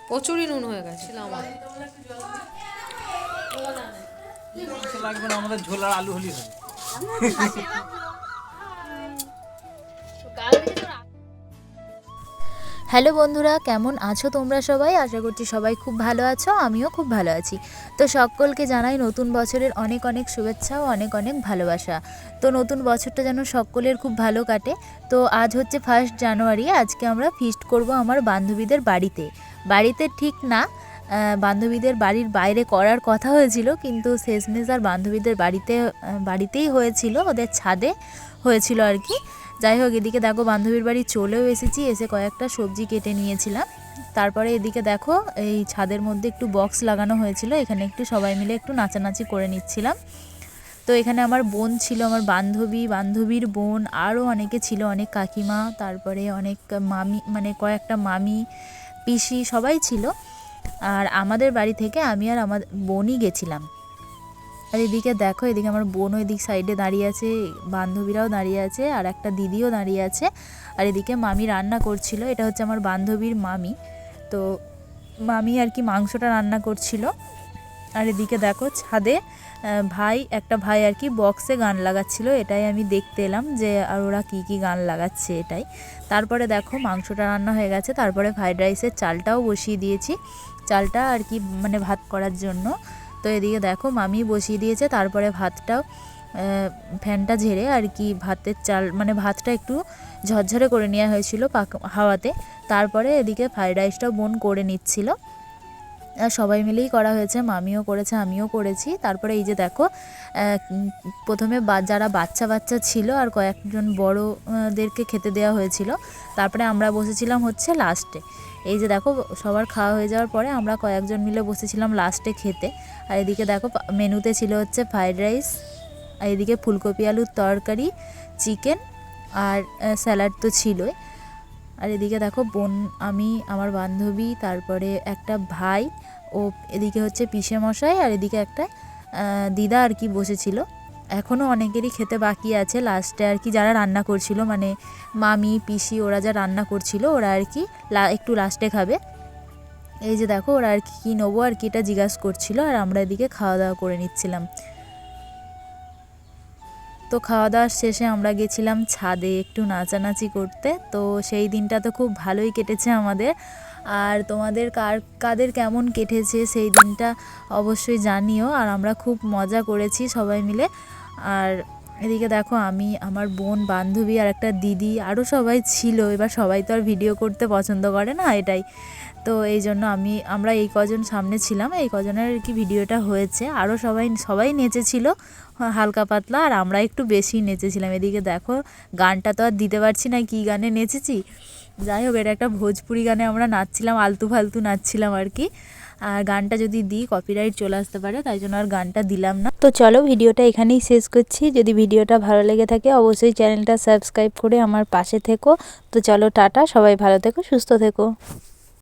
প্রচুরই নুন হয়ে গেছে আমার। লাগবে না, আমাদের ঝোল আর আলু হলি হবে। হ্যালো বন্ধুরা, কেমন আছো তোমরা সবাই? আশা করছি সবাই খুব ভালো আছো, আমিও খুব ভালো আছি। তো সকলকে জানাই নতুন বছরের অনেক অনেক শুভেচ্ছা ও অনেক অনেক ভালোবাসা। তো নতুন বছরটা যেন সকলের খুব ভালো কাটে। তো আজ হচ্ছে 1 জানুয়ারি, আজকে আমরা ফিস্ট করব আমার বান্ধবীদের বাড়িতে। বাড়িতে ঠিক না, বান্ধবীদের বাড়ির বাইরে করার কথা হয়েছিল, কিন্তু শেষমেশ আর বান্ধবীদের বাড়িতেই হয়েছিল, ওদের ছাদে হয়েছিল আর কি। যাই হোক, এদিকে দেখো বান্ধবীর বাড়ি চলেও এসেছি, এসে কয়েকটা সবজি কেটে নিয়েছিলাম। তারপরে এদিকে দেখো এই ছাদের মধ্যে একটু বক্স লাগানো হয়েছিল, এখানে একটু সবাই মিলে একটু নাচানাচি করে নিচ্ছিলাম। তো এখানে আমার বোন ছিল, আমার বান্ধবীর বোন, আরও অনেকে ছিল, অনেক কাকিমা, তারপরে অনেক মামি, মানে কয়েকটা মামি, পিসি সবাই ছিল। আর আমাদের বাড়ি থেকে আমি আর আমার বোনই গেছিলাম। আর এদিকে দেখো, এদিকে আমার বোনও এদিক সাইডে দাঁড়িয়ে আছে, বান্ধবীরাও দাঁড়িয়ে আছে, আর একটা দিদিও দাঁড়িয়ে আছে। আর এদিকে মামি রান্না করছিল, এটা হচ্ছে আমার বান্ধবীর মামি। তো মামি আর কি মাংসটা রান্না করছিল। আর এদিকে দেখো ছাদে একটা ভাই আর কি বক্সে গান লাগাচ্ছিল, এটাই আমি দেখতে এলাম যে আর ওরা কী গান লাগাচ্ছে এটাই। তারপরে দেখো মাংসটা রান্না হয়ে গেছে, তারপরে ফ্রাইড রাইসের চালটাও বসিয়ে দিয়েছি, চালটা আর কি মানে ভাত করার জন্য। তো এদিকে দেখো মামি বসিয়ে দিয়েছে, তারপরে ভাতটাও ফ্যানটা ঝেড়ে আর কি ভাতের চাল মানে ভাতটা একটু ঝরঝরে করে নেওয়া হয়েছিল হাওয়াতে। তারপরে এদিকে ফ্রাইড রাইসটাও বোন করে নিচ্ছিল, সবাই মিলেই করা হয়েছে, মামিও করেছে, আমিও করেছি। তারপরে এই যে দেখো প্রথমে যারা বাচ্চা ছিল আর কয়েকজন বড়োদেরকে খেতে দেওয়া হয়েছিল, তারপরে আমরা বসেছিলাম হচ্ছে লাস্টে। এই যে দেখো সবার খাওয়া হয়ে যাওয়ার পরে আমরা কয়েকজন মিলে বসেছিলাম লাস্টে খেতে। আর এদিকে দেখো মেনুতে ছিল হচ্ছে ফ্রাইড রাইস, আর এদিকে ফুলকপি আলুর তরকারি, চিকেন, আর স্যালাড তো ছিলই। আর এদিকে দেখো বোন, আমি, আমার বান্ধবী, তারপরে একটা ভাই, ও এদিকে হচ্ছে পিসে মশাই, আর এদিকে একটা দিদা আর কি বসেছিল। এখনও অনেকেরই খেতে বাকি আছে, লাস্টে আর কি যারা রান্না করছিল মানে মামি পিসি ওরা যা রান্না করছিল ওরা আর কি একটু লাস্টে খাবে। এই যে দেখো ওরা আর কি কী নেবো আর কি এটা জিজ্ঞাসা করছিল, আর আমরা এদিকে খাওয়া দাওয়া করে নিচ্ছিলাম। তো খাওয়া দাওয়ার শেষে আমরা গেছিলাম ছাদে একটু নাচানাচি করতে। তো সেই দিনটা তো খুব ভালোই কেটেছে আমাদের। আর তোমাদের কাদের কেমন কেটেছে সেই দিনটা অবশ্যই জানিও। আর আমরা খুব মজা করেছি সবাই মিলে। আর এদিকে দেখো আমি, আমার বোন, বান্ধবী, আর একটা দিদি, আরও সবাই ছিল। এবার সবাই তো আর ভিডিও করতে পছন্দ করে না, এটাই তো এই জন্য আমরা এই কজন সামনে ছিলাম, এই কজনের আর কি ভিডিওটা হয়েছে। আরও সবাই নেচেছিল হালকা পাতলা, আর আমরা একটু বেশি নেচেছিলাম। এদিকে দেখো গানটা তো আর দিতে পারছি না, কী গানে নেচেছি। যাই হোক, এটা একটা ভোজপুরি গানে আমরা নাচছিলাম, আলতু ফালতু নাচছিলাম আর কি। আর গানটা যদি দিই কপিরাইট চলে আসতে পারে, তাই জন্য আর গানটা দিলাম না। তো চলো ভিডিওটা এখানেই শেষ করছি। যদি ভিডিওটা ভালো লেগে থাকে অবশ্যই চ্যানেলটা সাবস্ক্রাইব করে আমার পাশে থেকো। তো চলো টাটা, সবাই ভালো থেকো, সুস্থ থেকো।